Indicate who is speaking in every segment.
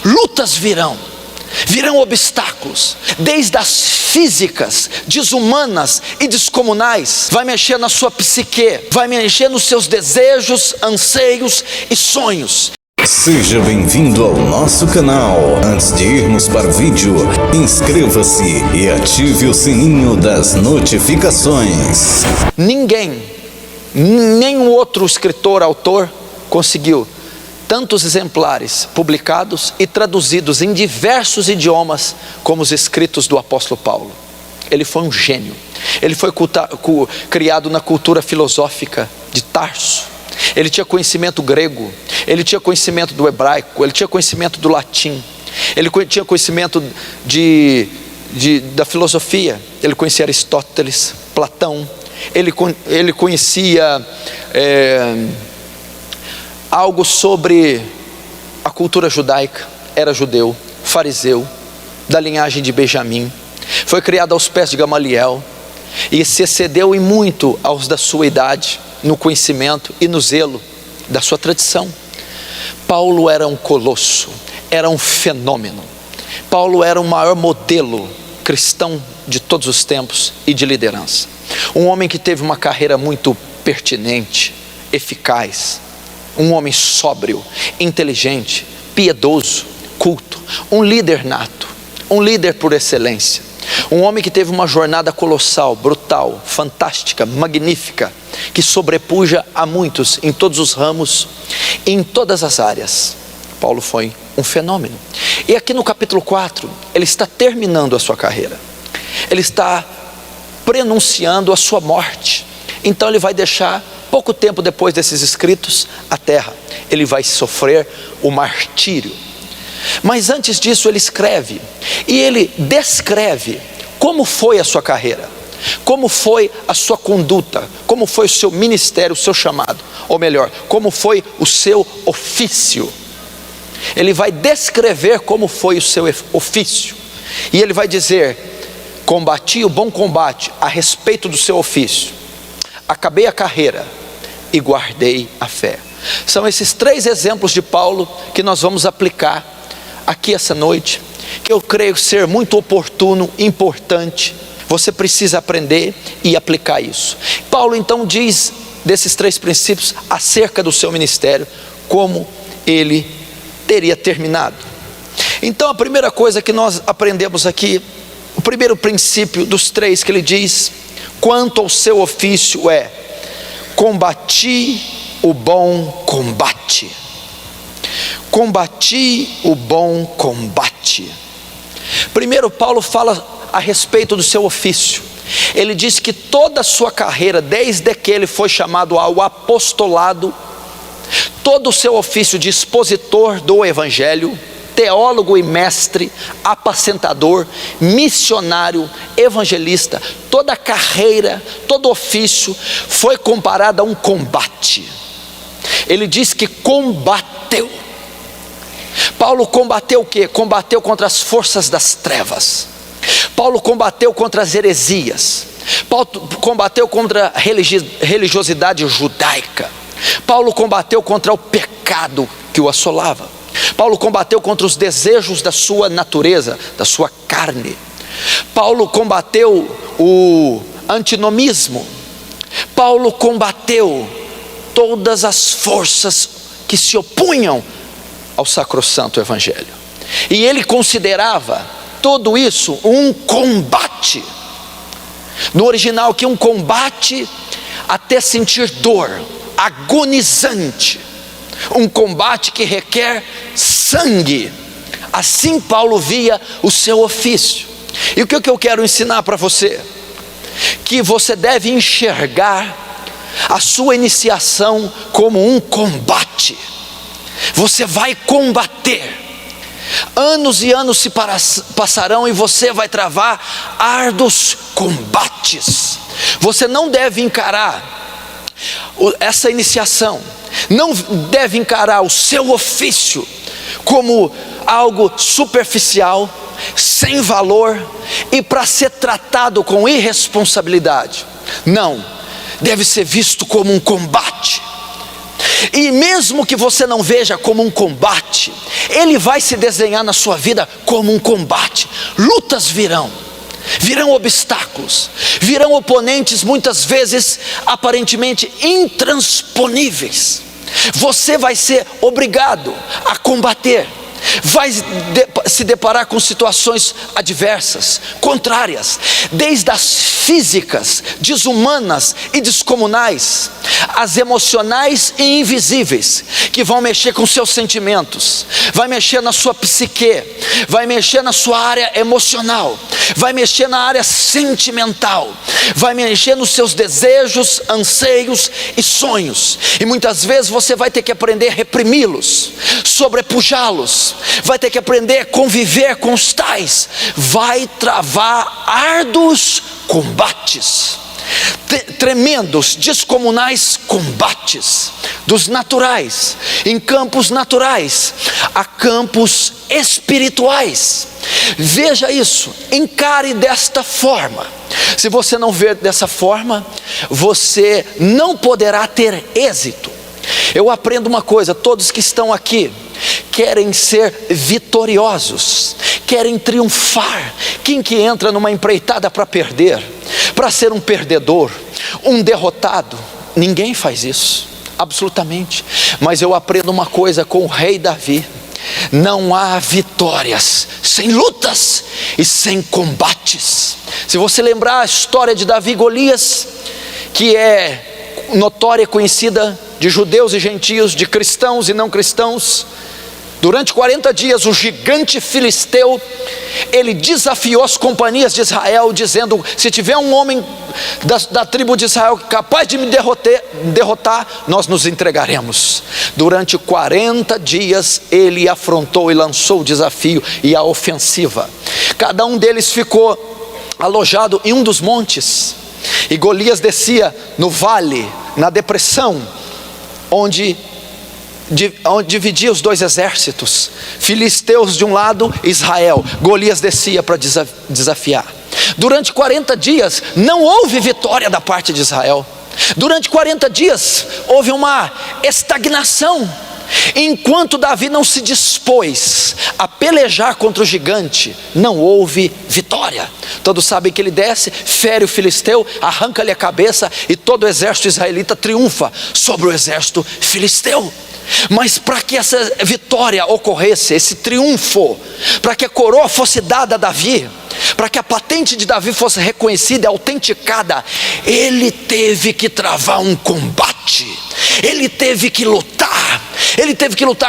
Speaker 1: lutas virão obstáculos, desde as físicas, desumanas e descomunais, vai mexer na sua psique, vai mexer nos seus desejos, anseios e sonhos.
Speaker 2: Seja bem-vindo ao nosso canal. Antes de irmos para o vídeo, inscreva-se e ative o sininho das notificações.
Speaker 1: Ninguém, nenhum outro escritor, autor, conseguiu tantos exemplares publicados e traduzidos em diversos idiomas como os escritos do apóstolo Paulo. Ele foi um gênio. Ele foi criado na cultura filosófica de Tarso. Ele tinha conhecimento grego, ele tinha conhecimento do hebraico, ele tinha conhecimento do latim, ele tinha conhecimento da filosofia. Ele conhecia Aristóteles, Platão, ele conhecia algo sobre a cultura judaica, era judeu, fariseu, da linhagem de Benjamim, foi criado aos pés de Gamaliel e se excedeu em muito aos da sua idade, no conhecimento e no zelo da sua tradição. Paulo era um colosso, era um fenômeno. Paulo era o maior modelo cristão de todos os tempos e de liderança. Um homem que teve uma carreira muito pertinente, eficaz, um homem sóbrio, inteligente, piedoso, culto, um líder nato, um líder por excelência, um homem que teve uma jornada colossal, brutal, fantástica, magnífica, que sobrepuja a muitos em todos os ramos, em todas as áreas. Paulo foi um fenômeno. E aqui no capítulo 4, ele está terminando a sua carreira, ele está prenunciando a sua morte. Então ele vai deixar, pouco tempo depois desses escritos, a terra. Ele vai sofrer o martírio. Mas antes disso ele escreve, e ele descreve como foi a sua carreira, como foi a sua conduta, como foi o seu ministério, o seu chamado, ou melhor, como foi o seu ofício. Ele vai descrever como foi o seu ofício, e ele vai dizer: combati o bom combate a respeito do seu ofício, acabei a carreira e guardei a fé. São esses 3 exemplos de Paulo que nós vamos aplicar aqui essa noite, que eu creio ser muito oportuno, importante. Você precisa aprender e aplicar isso. Paulo então diz desses 3 princípios acerca do seu ministério, como ele teria terminado. Então a primeira coisa que nós aprendemos aqui, o primeiro princípio dos 3 que ele diz quanto ao seu ofício é: combati o bom combate. Combati o bom combate. Primeiro, Paulo fala a respeito do seu ofício. Ele diz que toda a sua carreira, desde que ele foi chamado ao apostolado, todo o seu ofício de expositor do evangelho, teólogo e mestre, apacentador, missionário, evangelista, toda a carreira, todo ofício foi comparado a um combate. Ele diz que combateu. Paulo combateu o quê? Combateu contra as forças das trevas. Paulo combateu contra as heresias. Paulo combateu contra a religiosidade judaica. Paulo combateu contra o pecado que o assolava. Paulo combateu contra os desejos da sua natureza, da sua carne. Paulo combateu o antinomismo. Paulo combateu todas as forças que se opunham ao sacrossanto evangelho. E ele considerava tudo isso um combate. No original aqui, um combate até sentir dor, agonizante. Um combate que requer sangue. Assim Paulo via o seu ofício. E o que eu quero ensinar para você? Que você deve enxergar a sua iniciação como um combate. Você vai combater. Anos e anos se passarão e você vai travar árduos combates. Você não deve encarar essa iniciação, não deve encarar o seu ofício como algo superficial, sem valor e para ser tratado com irresponsabilidade. Não, deve ser visto como um combate. E mesmo que você não veja como um combate, Ele vai se desenhar na sua vida como um combate. Lutas virão obstáculos, virão oponentes muitas vezes aparentemente intransponíveis. Você vai ser obrigado a combater, vai se deparar com situações adversas, contrárias, desde as físicas, desumanas e descomunais, as emocionais e invisíveis, que vão mexer com seus sentimentos, vai mexer na sua psique, vai mexer na sua área emocional, vai mexer na área sentimental, vai mexer nos seus desejos, anseios e sonhos, e muitas vezes você vai ter que aprender a reprimi-los, sobrepujá-los, vai ter que aprender a conviver com os tais, vai travar árduos combates, tremendos, descomunais combates, dos naturais, em campos naturais, a campos espirituais. Veja isso, encare desta forma. Se você não ver dessa forma, você não poderá ter êxito. Eu aprendo uma coisa: todos que estão aqui querem ser vitoriosos, querem triunfar. Quem que entra numa empreitada para perder, para ser um perdedor, um derrotado? Ninguém faz isso, absolutamente. Mas eu aprendo uma coisa com o rei Davi: não há vitórias sem lutas e sem combates. Se você lembrar a história de Davi e Golias, que é notória e conhecida de judeus e gentios, de cristãos e não cristãos, durante 40 dias o gigante filisteu, ele desafiou as companhias de Israel, dizendo: se tiver um homem da tribo de Israel capaz de me derrotar, nós nos entregaremos. Durante 40 dias ele afrontou e lançou o desafio e a ofensiva. Cada um deles ficou alojado em um dos montes, e Golias descia no vale, na depressão, onde dividia os dois exércitos, filisteus de um lado, Israel. Golias descia para desafiar. Durante 40 dias não houve vitória da parte de Israel. Durante 40 dias houve uma estagnação, enquanto Davi não se dispôs a pelejar contra o gigante, não houve vitória. Todos sabem que ele desce, fere o filisteu, arranca-lhe a cabeça, e todo o exército israelita triunfa sobre o exército filisteu. Mas para que essa vitória ocorresse, esse triunfo, para que a coroa fosse dada a Davi, para que a patente de Davi fosse reconhecida e autenticada, ele teve que travar um combate, ele teve que lutar,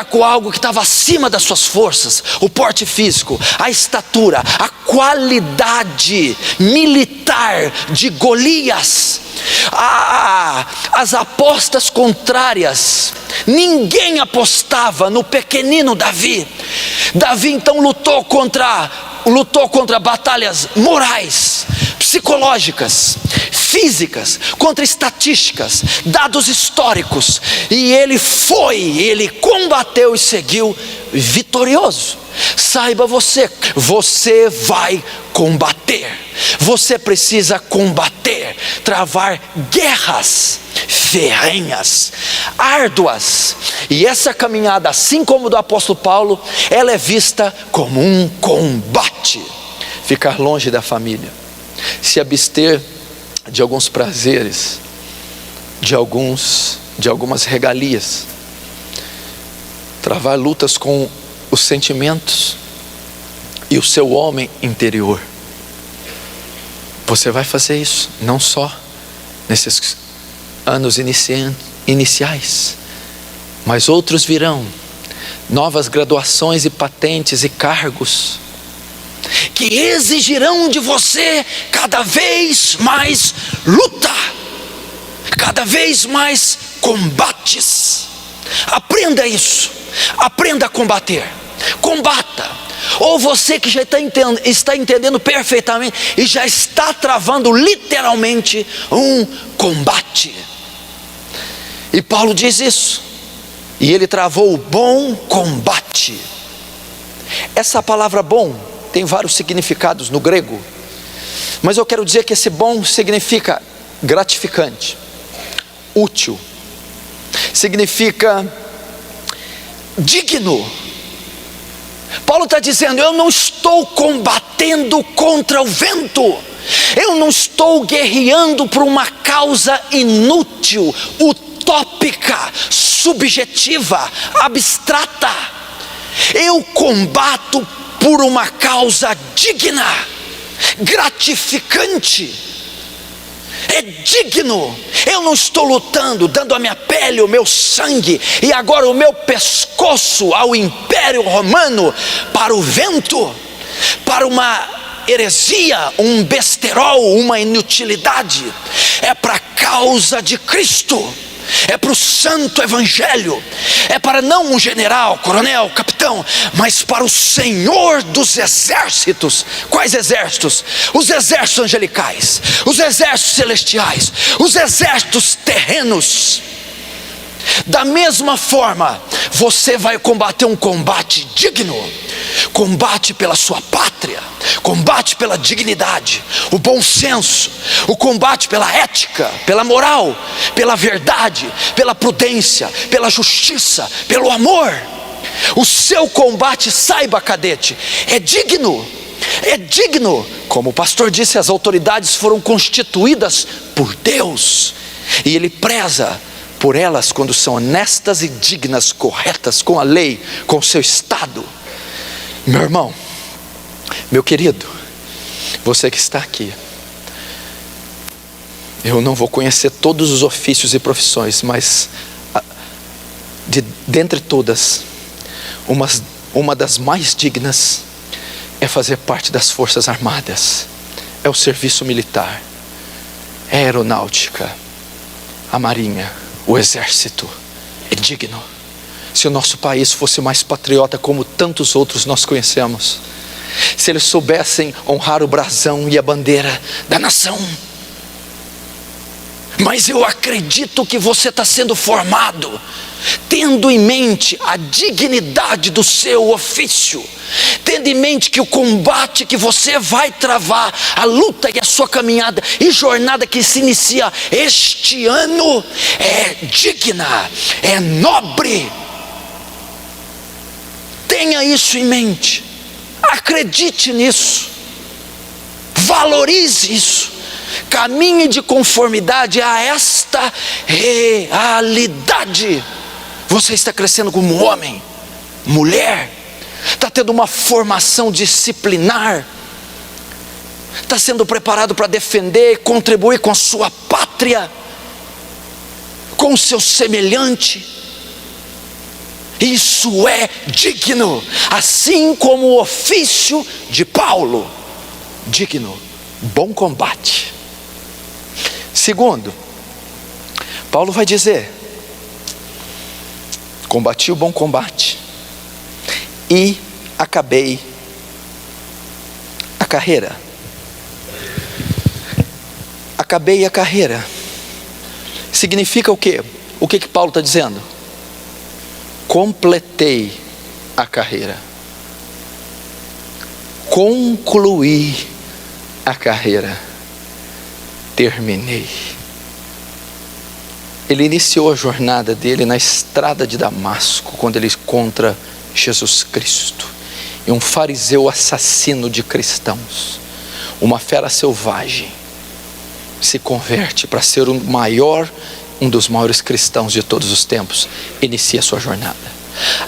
Speaker 1: com algo que estava acima das suas forças: o porte físico, a estatura, a qualidade militar de Golias, as apostas contrárias. Ninguém apostava no pequenino Davi. Davi então lutou contra batalhas morais, psicológicas, físicas, contra estatísticas, dados históricos, e ele combateu e seguiu vitorioso. Saiba você vai combater, você precisa combater, travar guerras ferrenhas, árduas, e essa caminhada, assim como do apóstolo Paulo, ela é vista como um combate. Ficar longe da família, se abster de alguns prazeres, de algumas regalias, travar lutas com os sentimentos e o seu homem interior. Você vai fazer isso não só nesses anos iniciais, mas outros virão, novas graduações e patentes e cargos, que exigirão de você cada vez mais luta, cada vez mais combates. Aprenda isso, aprenda a combater, combata. Ou você que já está entendendo perfeitamente e já está travando literalmente um combate. E Paulo diz isso, e ele travou o bom combate. Essa palavra bom tem vários significados no grego, mas eu quero dizer que esse bom significa gratificante, útil, significa digno, Paulo está dizendo: eu não estou combatendo contra o vento, eu não estou guerreando por uma causa inútil, utópica, subjetiva, abstrata. Eu combato por uma causa digna, gratificante. É digno. Eu não estou lutando, dando a minha pele, o meu sangue e agora o meu pescoço ao Império Romano, para o vento, para uma heresia, um besterol, uma inutilidade. É para a causa de Cristo, é para o santo evangelho, é para não um general, coronel, capitão, mas para o Senhor dos exércitos. Quais exércitos? Os exércitos angelicais, os exércitos celestiais, os exércitos terrenos. Da mesma forma, você vai combater um combate digno, combate pela sua pátria, combate pela dignidade, o bom senso, o combate pela ética, pela moral, pela verdade, pela prudência, pela justiça, pelo amor. O seu combate, saiba, cadete, é digno. É digno. Como o pastor disse, as autoridades foram constituídas por Deus e Ele preza por elas quando são honestas e dignas, corretas com a lei, com o seu estado. Meu irmão, meu querido, você que está aqui, eu não vou conhecer todos os ofícios e profissões, mas dentre todas, uma das mais dignas é fazer parte das Forças Armadas, é o serviço militar, é a aeronáutica, a marinha, o exército. É digno. Se o nosso país fosse mais patriota como tantos outros nós conhecemos, se eles soubessem honrar o brasão e a bandeira da nação. Mas eu acredito que você está sendo formado tendo em mente a dignidade do seu ofício, tendo em mente que o combate que você vai travar, a luta e a sua caminhada e jornada que se inicia este ano é digna, é nobre. Tenha isso em mente, acredite nisso, valorize isso, caminhe de conformidade a esta realidade. Você está crescendo como homem, mulher, está tendo uma formação disciplinar, está sendo preparado para defender, contribuir com a sua pátria, com o seu semelhante. Isso é digno, assim como o ofício de Paulo, digno, bom combate. Segundo, Paulo vai dizer: combati o bom combate e acabei a carreira. Acabei a carreira significa o quê? O que Paulo está dizendo? Completei a carreira, concluí a carreira, terminei. Ele iniciou a jornada dele na estrada de Damasco, quando ele encontra Jesus Cristo, e um fariseu assassino de cristãos, uma fera selvagem, se converte para ser um dos maiores cristãos de todos os tempos, inicia a sua jornada.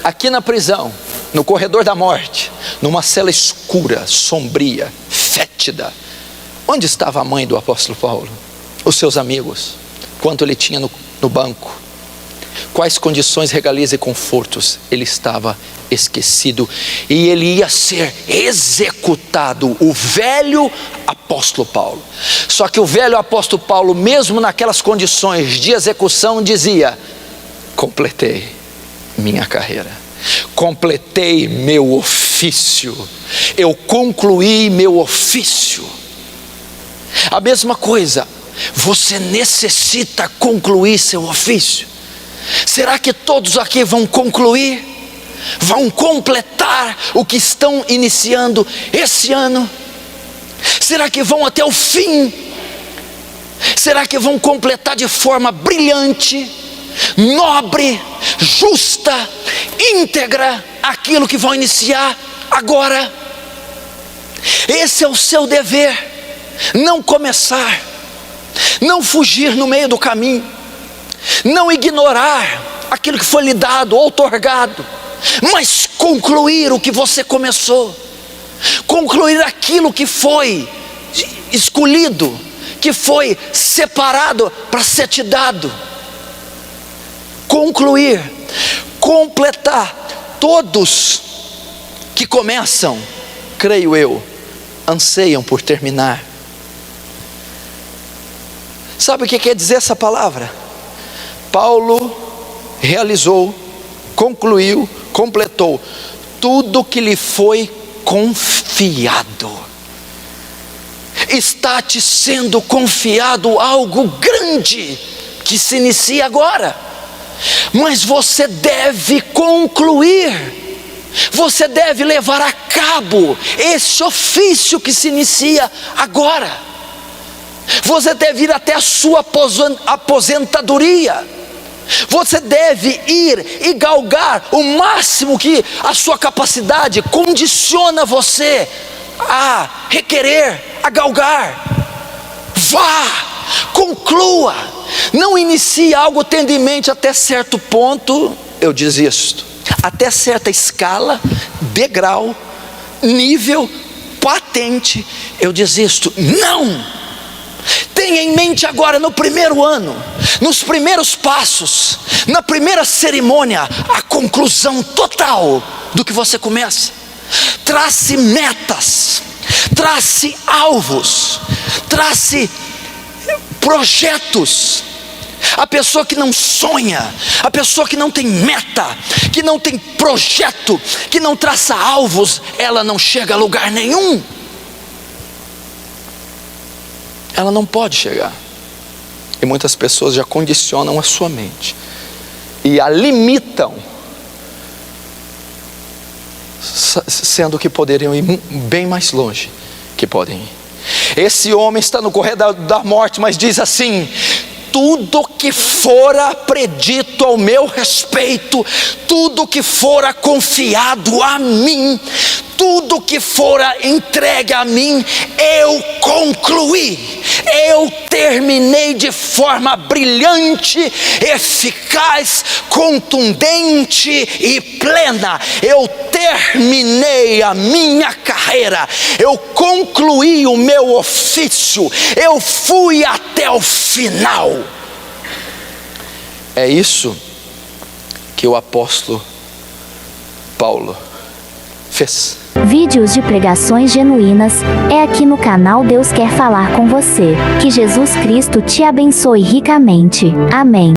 Speaker 1: Aqui na prisão, no corredor da morte, numa cela escura, sombria, fétida, onde estava a mãe do apóstolo Paulo? Os seus amigos? Quanto ele tinha no banco? Quais condições, regalias e confortos? Ele estava esquecido e ele ia ser executado, o velho apóstolo Paulo. Só que o velho apóstolo Paulo, mesmo naquelas condições de execução, dizia: completei minha carreira, completei meu ofício, eu concluí meu ofício. A mesma coisa, você necessita concluir seu ofício. Será que todos aqui vão concluir? Vão completar o que estão iniciando esse ano? Será que vão até o fim? Será que vão completar de forma brilhante, nobre, justa, íntegra aquilo que vão iniciar? agora. Esse é o seu dever, não começar, não fugir no meio do caminho, não ignorar aquilo que foi lhe dado, outorgado, mas concluir o que você começou, concluir aquilo que foi escolhido, que foi separado para ser te dado, concluir, completar. Todos que começam, creio eu, anseiam por terminar. Sabe o que quer dizer essa palavra? Paulo realizou, concluiu, completou tudo que lhe foi confiado. Está te sendo confiado algo grande que se inicia agora, mas você deve concluir. Você deve levar a cabo esse ofício que se inicia agora. Você deve ir até a sua aposentadoria. Você deve ir e galgar o máximo que a sua capacidade condiciona você a requerer, a galgar. Vá, conclua. Não inicie algo tendo em mente até certo ponto, eu desisto. Até certa escala, degrau, nível, patente, eu desisto. Não! Tenha em mente agora, no primeiro ano, nos primeiros passos, na primeira cerimônia, a conclusão total do que você começa. Trace metas, trace alvos, trace projetos. A pessoa que não sonha, a pessoa que não tem meta, que não tem projeto, que não traça alvos, ela não chega a lugar nenhum. Ela não pode chegar. E muitas pessoas já condicionam a sua mente e a limitam, sendo que poderiam ir bem mais longe que podem ir. Esse homem está no corredor da morte, mas diz assim: tudo que fora predito ao meu respeito, tudo que fora confiado a mim, tudo que fora entregue a mim, eu concluí, eu terminei de forma brilhante, eficaz, contundente e plena. Eu terminei a minha carreira, eu concluí o meu ofício, eu fui até o final. É isso que o apóstolo Paulo fez.
Speaker 3: Vídeos de pregações genuínas é aqui no canal Deus Quer Falar com Você. Que Jesus Cristo te abençoe ricamente. Amém.